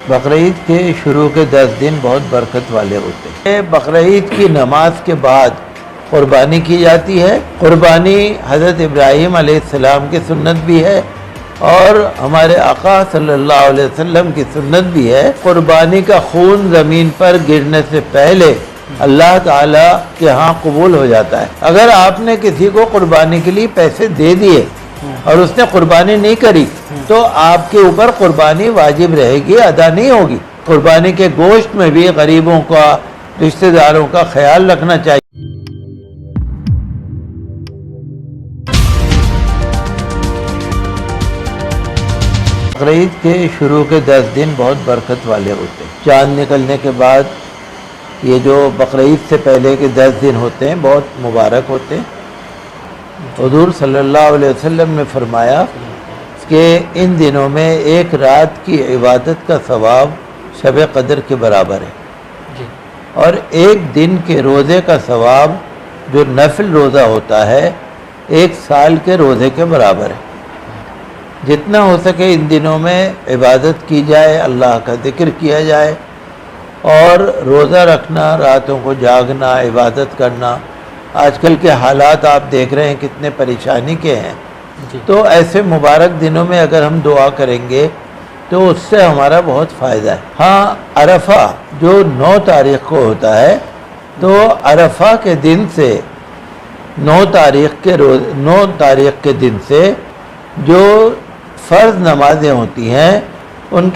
بقرعید کے شروع کے 10 دن بہت برکت والے ہوتے ہیں۔ بقرعید کی نماز کے بعد قربانی کی جاتی ہے۔ قربانی حضرت ابراہیم علیہ السلام کی سنت بھی ہے اور ہمارے آقا صلی اللہ علیہ وسلم کی سنت بھی ہے۔ قربانی کا خون زمین پر گرنے سے پہلے اللہ تعالیٰ کے ہاں قبول ہو جاتا ہے۔ اگر آپ نے کسی کو قربانی کے لیے پیسے دے دیے اور اس نے قربانی نہیں کری تو آپ کے اوپر قربانی واجب رہے گی، ادا نہیں ہوگی۔ قربانی کے گوشت میں بھی غریبوں کا، رشتہ داروں کا خیال رکھنا چاہیے۔ بقرعید کے شروع کے 10 دن بہت برکت والے ہوتے ہیں۔ چاند نکلنے کے بعد یہ جو بقرعید سے پہلے کے 10 دن ہوتے ہیں بہت مبارک ہوتے ہیں۔ حضور صلی اللہ علیہ وسلم نے فرمایا کہ ان دنوں میں ایک رات کی عبادت کا ثواب شب قدر کے برابر ہے اور ایک دن کے روزے کا ثواب جو نفل روزہ ہوتا ہے 1 سال کے روزے کے برابر ہے۔ جتنا ہو سکے ان دنوں میں عبادت کی جائے، اللہ کا ذکر کیا جائے اور روزہ رکھنا، راتوں کو جاگنا، عبادت کرنا۔ آج کل کے حالات آپ دیکھ رہے ہیں کتنے پریشانی کے ہیں، تو ایسے مبارک دنوں میں اگر ہم دعا کریں گے تو اس سے ہمارا بہت فائدہ ہے۔ ہاں، عرفہ جو 9 تاریخ کو ہوتا ہے تو عرفہ کے دن سے 9 تاریخ کے دن سے جو فرض نمازیں ہوتی ہیں ان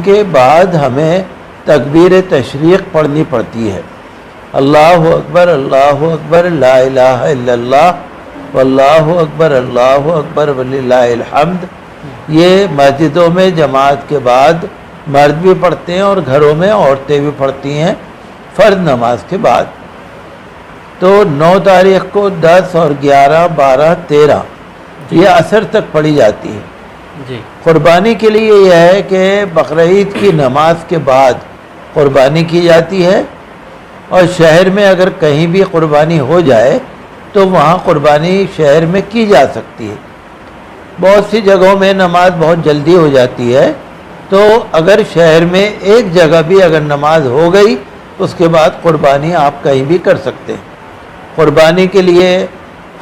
کے بعد ہمیں تکبیر تشریق پڑھنی پڑتی ہے۔ اللہ اکبر لا الہ الا اللہ واللہ اکبر وللہ الحمد۔ یہ مسجدوں میں جماعت کے بعد مرد بھی پڑھتے ہیں اور گھروں میں عورتیں بھی پڑھتی ہیں فرض نماز کے بعد۔ تو 9 تاریخ کو 10 اور 11 12 13 یہ عصر تک پڑھی جاتی ہے۔ قربانی کے لیے یہ ہے کہ بقرعید کی نماز کے بعد قربانی کی جاتی ہے اور شہر میں اگر کہیں بھی قربانی ہو جائے تو وہاں قربانی شہر میں کی جا سکتی ہے۔ بہت سی جگہوں میں نماز بہت جلدی ہو جاتی ہے، تو اگر شہر میں ایک جگہ بھی اگر نماز ہو گئی اس کے بعد قربانی آپ کہیں بھی کر سکتے ہیں۔ قربانی کے لیے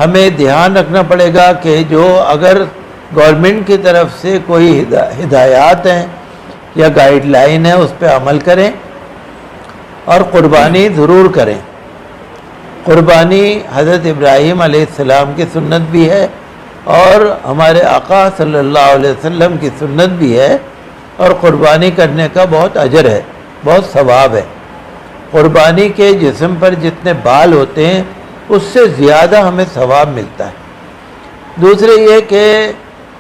ہمیں دھیان رکھنا پڑے گا کہ جو اگر گورنمنٹ کی طرف سے کوئی ہدایات ہیں یا گائیڈ لائن ہے اس پہ عمل کریں اور قربانی ضرور کریں۔ قربانی حضرت ابراہیم علیہ السلام کی سنت بھی ہے اور ہمارے آقا صلی اللہ علیہ وسلم کی سنت بھی ہے اور قربانی کرنے کا بہت اجر ہے، بہت ثواب ہے۔ قربانی کے جسم پر جتنے بال ہوتے ہیں اس سے زیادہ ہمیں ثواب ملتا ہے۔ دوسرے یہ کہ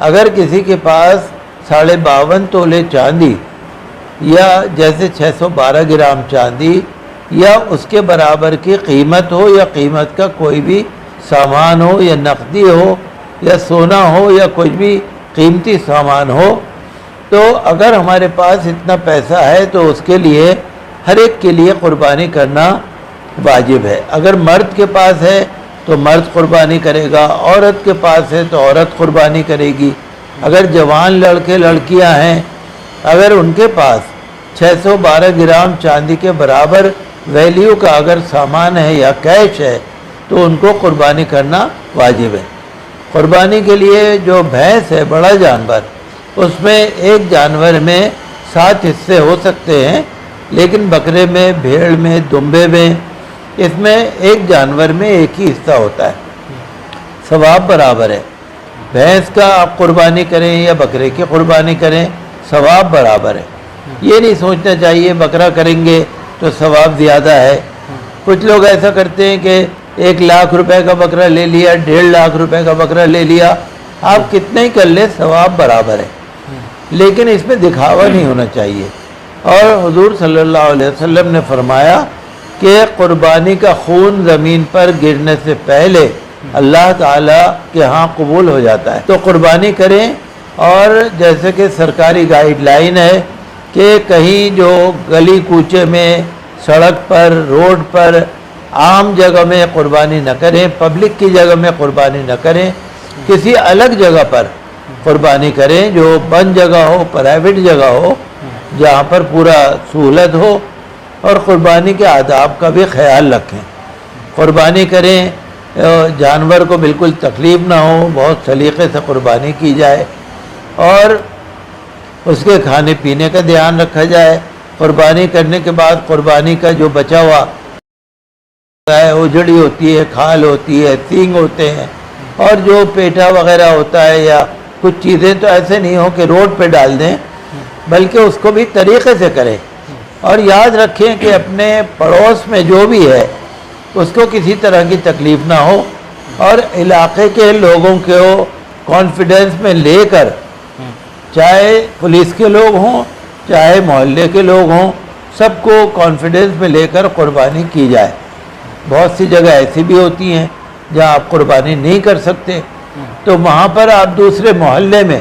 اگر کسی کے پاس 52.5 تولے چاندی یا جیسے 612 گرام چاندی یا اس کے برابر کی قیمت ہو یا قیمت کا کوئی بھی سامان ہو یا نقدی ہو یا سونا ہو یا کوئی بھی قیمتی سامان ہو، تو اگر ہمارے پاس اتنا پیسہ ہے تو اس کے لیے ہر ایک کے لیے قربانی کرنا واجب ہے۔ اگر مرد کے پاس ہے تو مرد قربانی کرے گا، عورت کے پاس ہے تو عورت قربانی کرے گی۔ اگر جوان لڑکے لڑکیاں ہیں اگر ان کے پاس 612 گرام چاندی کے برابر ویلیو کا اگر سامان ہے یا کیش ہے تو ان کو قربانی کرنا واجب ہے۔ قربانی کے لیے جو بھینس ہے بڑا جانور، اس میں ایک جانور میں 7 حصے ہو سکتے ہیں، لیکن بکرے میں، بھیڑ میں، دمبے میں، اس میں ایک جانور میں ایک ہی حصہ ہوتا ہے، ثواب برابر ہے۔ بھینس کا آپ قربانی کریں یا بکرے کی قربانی کریں ثواب برابر ہے۔ یہ نہیں سوچنا چاہیے بکرا کریں گے تو ثواب زیادہ ہے۔ کچھ لوگ ایسا کرتے ہیں کہ 1 لاکھ روپے کا بکرا لے لیا، 1.5 لاکھ روپے کا بکرا لے لیا، آپ کتنے ہی کر لیں ثواب برابر ہے، لیکن اس میں دکھاوا نہیں ہونا چاہیے۔ اور حضور صلی اللہ علیہ وسلم نے فرمایا کہ قربانی کا خون زمین پر گرنے سے پہلے اللہ تعالیٰ کے ہاں قبول ہو جاتا ہے۔ تو قربانی کریں، اور جیسے کہ سرکاری گائیڈ لائن ہے کہ کہیں جو گلی کوچے میں، سڑک پر، روڈ پر، عام جگہ میں قربانی نہ کریں، پبلک کی جگہ میں قربانی نہ کریں، کسی الگ جگہ پر قربانی کریں جو بند جگہ ہو، پرائیویٹ جگہ ہو، جہاں پر پورا سہولت ہو، اور قربانی کے آداب کا بھی خیال رکھیں. قربانی کریں جانور کو بالکل تکلیف نہ ہو، بہت سلیقے سے قربانی کی جائے، اور اس کے کھانے پینے کا دھیان رکھا جائے. قربانی کرنے کے بعد قربانی کا جو بچا ہوا ہے، اجڑی ہوتی ہے، کھال ہوتی ہے، سینگ ہوتے ہیں، اور جو پیٹا وغیرہ ہوتا ہے یا کچھ چیزیں، تو ایسے نہیں ہو کہ روڈ پہ ڈال دیں، بلکہ اس کو بھی طریقے سے کریں. اور یاد رکھیں کہ اپنے پڑوس میں جو بھی ہے اس کو کسی طرح کی تکلیف نہ ہو، اور علاقے کے لوگوں کو کانفیڈنس میں لے کر، چاہے پولیس کے لوگ ہوں چاہے محلے کے لوگ ہوں، سب کو کانفیڈنس میں لے کر قربانی کی جائے. بہت سی جگہ ایسی بھی ہوتی ہیں جہاں آپ قربانی نہیں کر سکتے، تو وہاں پر آپ دوسرے محلے میں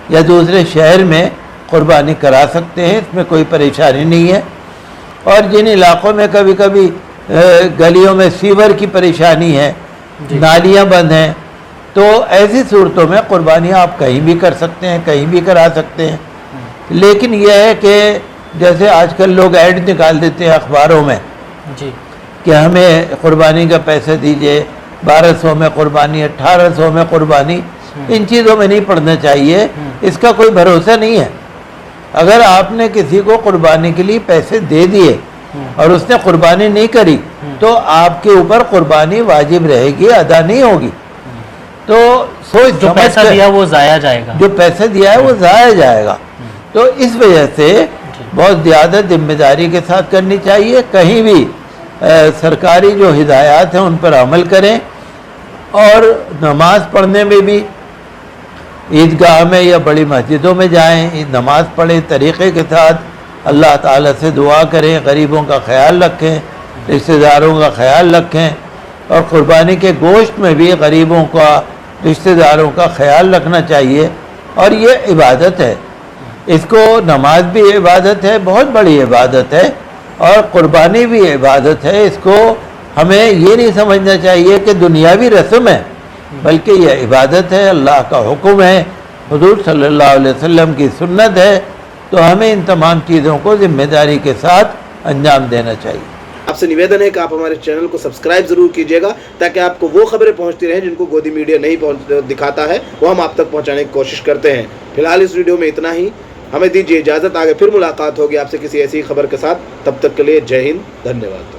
یا دوسرے شہر میں قربانی کرا سکتے ہیں، اس میں کوئی پریشانی نہیں ہے. اور جن علاقوں میں کبھی کبھی گلیوں میں سیور کی پریشانی ہے، نالیاں بند ہیں، تو ایسی صورتوں میں قربانیاں آپ کہیں بھی کر سکتے ہیں، کہیں بھی کرا سکتے ہیں. لیکن یہ ہے کہ جیسے آج کل لوگ ایڈ نکال دیتے ہیں اخباروں میں کہ ہمیں قربانی کا پیسے دیجئے، 1200 میں قربانی، 1800 میں قربانی. ان چیزوں میں نہیں پڑنا چاہیے، اس کا کوئی بھروسہ نہیں ہے. اگر آپ نے کسی کو قربانی کے لیے پیسے دے دیے اور اس نے قربانی نہیں کری، تو آپ کے اوپر قربانی واجب رہے گی، ادا نہیں ہوگی. تو سوچ جو پیسہ دیا وہ ضائع جائے گا، جو پیسے دیا ہے وہ ضائع جائے گا. تو اس وجہ سے بہت زیادہ ذمہ داری کے ساتھ کرنی چاہیے. کہیں بھی سرکاری جو ہدایات ہیں ان پر عمل کریں، اور نماز پڑھنے میں بھی عیدگاہ میں یا بڑی مسجدوں میں جائیں، نماز پڑھیں طریقے کے ساتھ، اللہ تعالیٰ سے دعا کریں، غریبوں کا خیال رکھیں، رشتہ داروں کا خیال رکھیں. اور قربانی کے گوشت میں بھی غریبوں کا، رشتہ داروں کا خیال رکھنا چاہیے. اور یہ عبادت ہے، اس کو نماز بھی عبادت ہے، بہت بڑی عبادت ہے، اور قربانی بھی عبادت ہے. اس کو ہمیں یہ نہیں سمجھنا چاہیے کہ دنیاوی رسم ہے، بلکہ یہ عبادت ہے، اللہ کا حکم ہے، حضور صلی اللہ علیہ وسلم کی سنت ہے. تو ہمیں ان تمام چیزوں کو ذمہ داری کے ساتھ انجام دینا چاہیے. آپ سے نویدن ہے کہ آپ ہمارے چینل کو سبسکرائب ضرور کیجیے گا، تاکہ آپ کو وہ خبریں پہنچتی رہیں جن کو گودی میڈیا نہیں دکھاتا ہے، وہ ہم آپ تک پہنچانے کی کوشش کرتے ہیں. فی الحال اس ویڈیو میں اتنا ہی، ہمیں دیجیے اجازت. آگے پھر ملاقات ہوگی آپ سے کسی ایسی خبر کے ساتھ. تب تک کے لیے جے ہند، دھنیہ واد.